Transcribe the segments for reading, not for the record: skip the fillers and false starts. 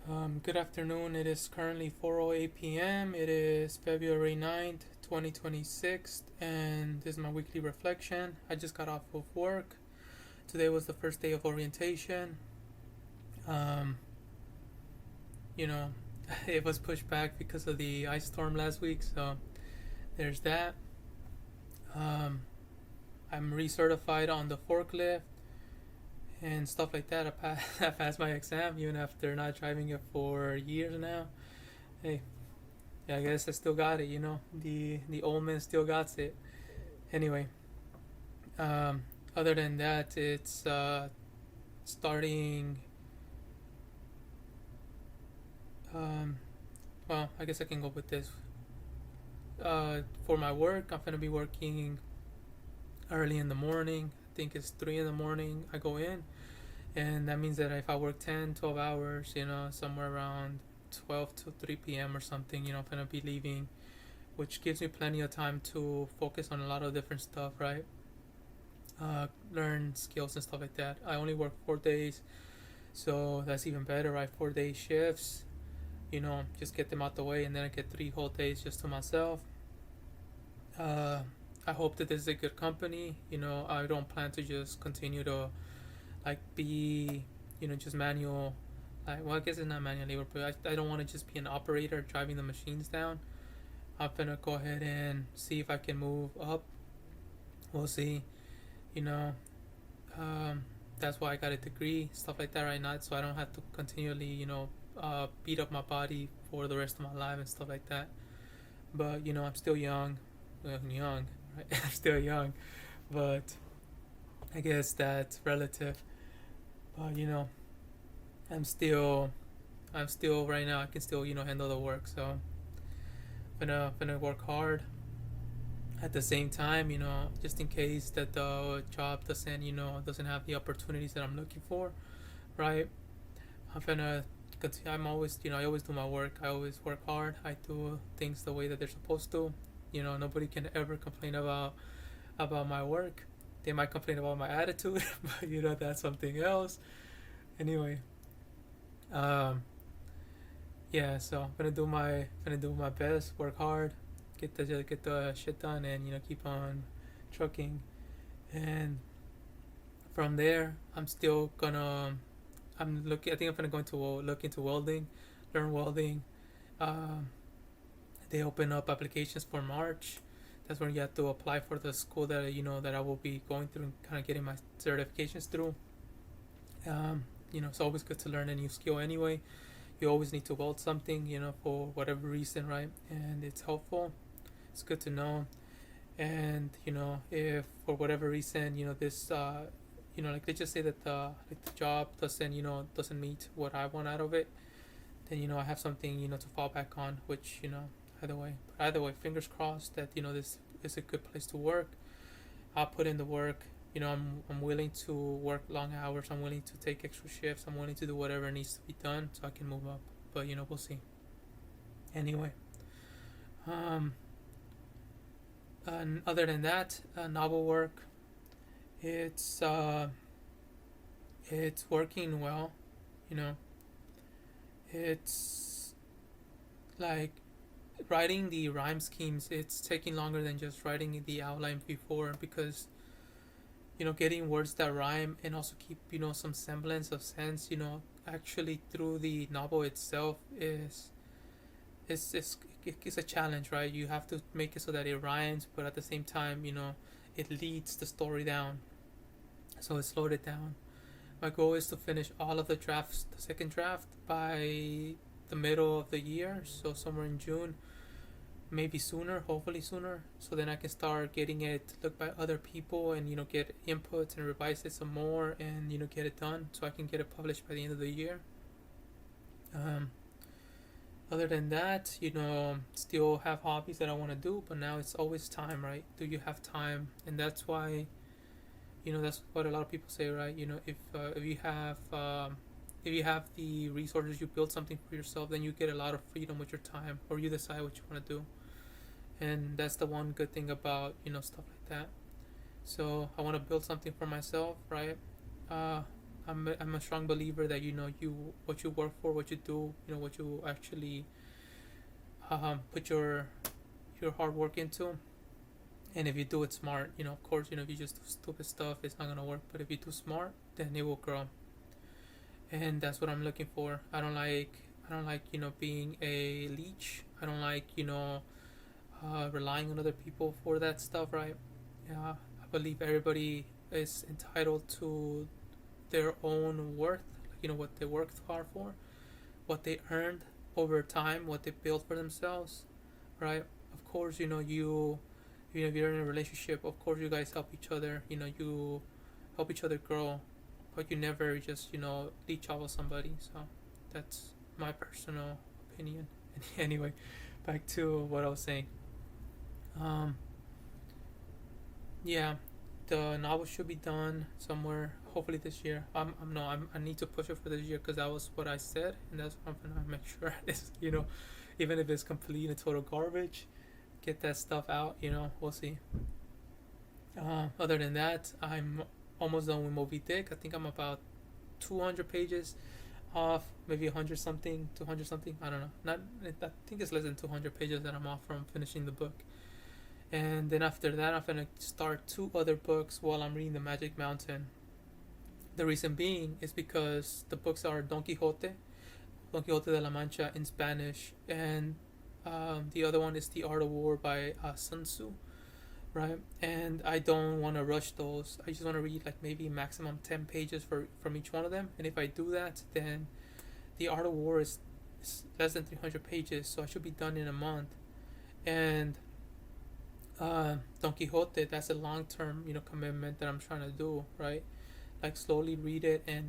Good afternoon. It is currently 4:08 p.m. It is February 9th, 2026, and this is my weekly reflection. I just got off of work. Today was the first day of orientation. Um, you know, it was pushed back because of the ice storm last week, so there's that. Um, I'm recertified on the forklift and stuff like that. I passed my exam even after not driving it for years now. Hey, yeah, I guess I still got it. The old man still got it. Anyway, um, other than that, it's starting. Um, well, I guess I can go with this. For my work, I'm gonna be working early in the morning. I think it's 3 in the morning. I go in, and that means that if I work 10, 12 hours, somewhere around 12 to 3 p.m. or something, I'm gonna be leaving, which gives me plenty of time to focus on a lot of different stuff, right? Learn skills and stuff like that. I only work 4 days, so that's even better, right? 4 day shifts, just get them out the way, and then I get 3 whole days just to myself. Uh, I hope that this is a good company. I don't plan to just continue to like be, just manual. Like, well, I guess it's not manual labor, but I don't want to just be an operator driving the machines down. I'm gonna go ahead and see if I can move up. We'll see. You know, um, that's why I got a degree, stuff like that right now, so I don't have to continually, beat up my body for the rest of my life and stuff like that. But I'm still young. Well, I'm young, right? I'm still young, but I guess that's relative. But I'm still, I'm still right now. I can still handle the work. So I'm gonna work hard. At the same time, just in case that the job doesn't have the opportunities that I'm looking for, right? I'm gonna continue. I always do my work. I always work hard. I do things the way that they're supposed to. Nobody can ever complain about my work. They might complain about my attitude, but that's something else. Anyway, um, yeah. So I'm gonna do my best, work hard, get the shit done, and keep on trucking. And from there, I'm looking. I think I'm gonna go into look into welding, learn welding. Um, they open up applications for March. That's when you have to apply for the school that I will be going through and kind of getting my certifications through. It's always good to learn a new skill anyway. You always need to weld something, for whatever reason, right? And it's helpful. It's good to know. And if for whatever reason, this, like let's just say that the job doesn't meet what I want out of it, then I have something to fall back on, which either way, fingers crossed that this is a good place to work. I'll put in the work. I'm willing to work long hours. I'm willing to take extra shifts. I'm willing to do whatever needs to be done so I can move up. But we'll see. Anyway, um, and other than that, novel work. It's it's working well. You know, it's like writing the rhyme schemes. It's taking longer than just writing the outline before, because getting words that rhyme and also keep some semblance of sense, actually through the novel itself is it's a challenge, right? You have to make it so that it rhymes, but at the same time, it leads the story down, so it slowed it down. My goal is to finish all of the drafts, the second draft, by the middle of the year, so somewhere in June, maybe sooner, hopefully sooner, so then I can start getting it looked by other people and get inputs and revise it some more, and get it done so I can get it published by the end of the year. Um, Other than that, still have hobbies that I want to do, but now it's always time, right? Do you have time? And that's why, that's what a lot of people say, right? If you have the resources, you build something for yourself, then you get a lot of freedom with your time, or you decide what you want to do. And that's the one good thing about stuff like that. So I want to build something for myself, right? uh, I'm a strong believer that you what you work for, what you do, what you actually put your hard work into. And if you do it smart, of course, if you just do stupid stuff, it's not gonna work. But if you do smart, then it will grow. And that's what I'm looking for. I don't like being a leech. I don't like relying on other people for that stuff, right? Yeah, I believe everybody is entitled to their own worth. What they worked hard for, what they earned over time, what they built for themselves, right? Of course, if you're in a relationship, of course you guys help each other. You help each other grow, but you never just leech off of somebody. So that's my personal opinion. Anyway, back to what I was saying. Um, yeah, the novel should be done somewhere. Hopefully this year. I'm no. I need to push it for this year because that was what I said, and that's what I'm gonna make sure is. Even if it's complete and total garbage, get that stuff out. We'll see. Other than that, I'm almost done with Moby Dick. I think I'm about 200 pages off, maybe 100 something, 200 something. I don't know. Not. I think it's less than 200 pages that I'm off from finishing the book. And then after that, I'm gonna start two other books while I'm reading The Magic Mountain. The reason being is because the books are Don Quixote de la Mancha in Spanish, and the other one is The Art of War by Sun Tzu, right? And I don't want to rush those. I just want to read like maybe maximum 10 pages from each one of them. And if I do that, then The Art of War is less than 300 pages, so I should be done in a month. And Don Quixote, that's a long term, commitment that I'm trying to do, right? Like slowly read it and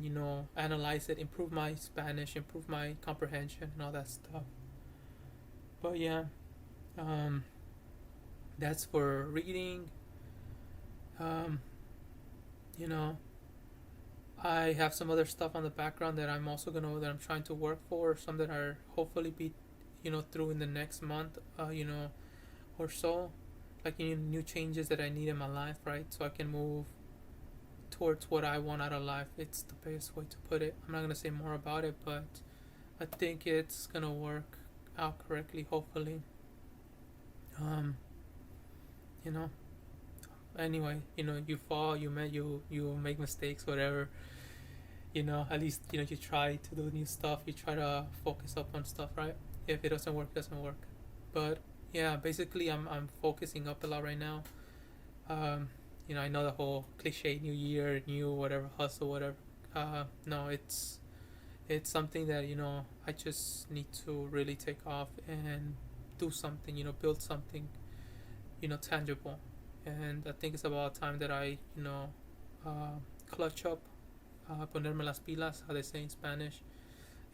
analyze it, improve my Spanish, improve my comprehension, and all that stuff. But yeah, um, that's for reading. Um, you know, I have some other stuff on the background that I'm trying to work for. Some that are hopefully be, through in the next month, or so. Like new changes that I need in my life, right? So I can move towards what I want out of life. It's the best way to put it. I'm not gonna say more about it, but I think it's gonna work out correctly. Hopefully, um, you know. Anyway, you fall, you make mistakes, whatever. At least you try to do new stuff. You try to focus up on stuff, right? If it doesn't work, it doesn't work. But yeah, basically, I'm focusing up a lot right now. Um, I know the whole cliche new year, new whatever hustle, whatever. No, it's something that I just need to really take off and do something. Build something tangible. And I think it's about time that I clutch up, ponerme las pilas, how they say in Spanish,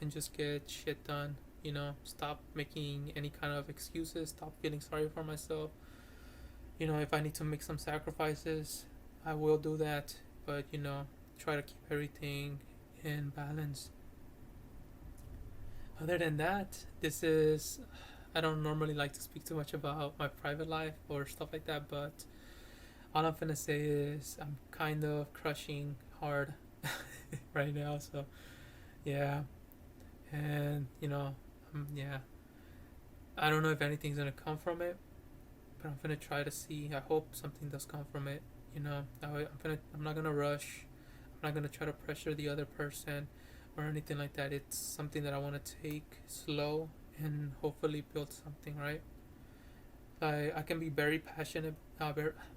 and just get shit done. Stop making any kind of excuses. Stop feeling sorry for myself. If I need to make some sacrifices, I will do that. But try to keep everything in balance. Other than that, I don't normally like to speak too much about my private life or stuff like that, but all I'm gonna say is I'm kind of crushing hard right now. So yeah, and yeah, I don't know if anything's gonna come from it, but I'm gonna try to see. I hope something does come from it. I'm not gonna rush. I'm not gonna try to pressure the other person or anything like that. It's something that I want to take slow and hopefully build something, right? I can be very passionate,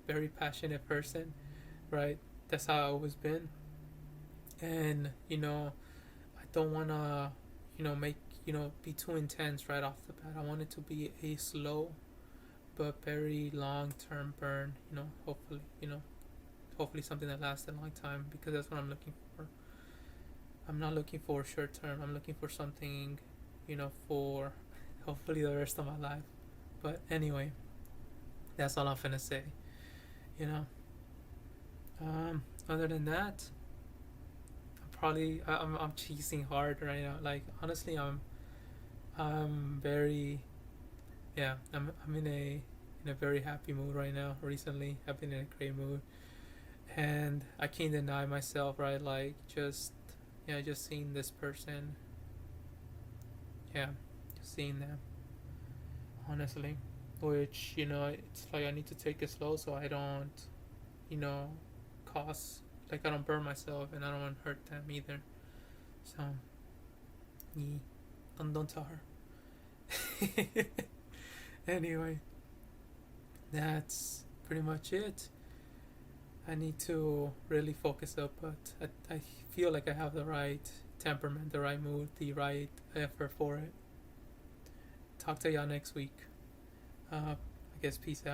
very passionate person, right? That's how I always been, and I don't wanna, make be too intense right off the bat. I want it to be a slow but very long term burn. Hopefully something that lasts a long time because that's what I'm looking for. I'm not looking for short term. I'm looking for something, for hopefully the rest of my life. But anyway, that's all I'm gonna say. You know. Other than that, I'm cheesing hard right now. Like honestly, I'm very I'm in a very happy mood right now. Recently, I've been in a great mood, and I can't deny myself, right? Like just Yeah, just seeing this person. Yeah, just seeing them. Honestly, which it's like I need to take it slow so I don't, you know, cause like I don't burn myself and I don't want to hurt them either. So, yeah, don't tell her. Anyway, that's pretty much it. I need to really focus up, but I feel like I have the right temperament, the right mood, the right effort for it. Talk to y'all next week. I guess peace out.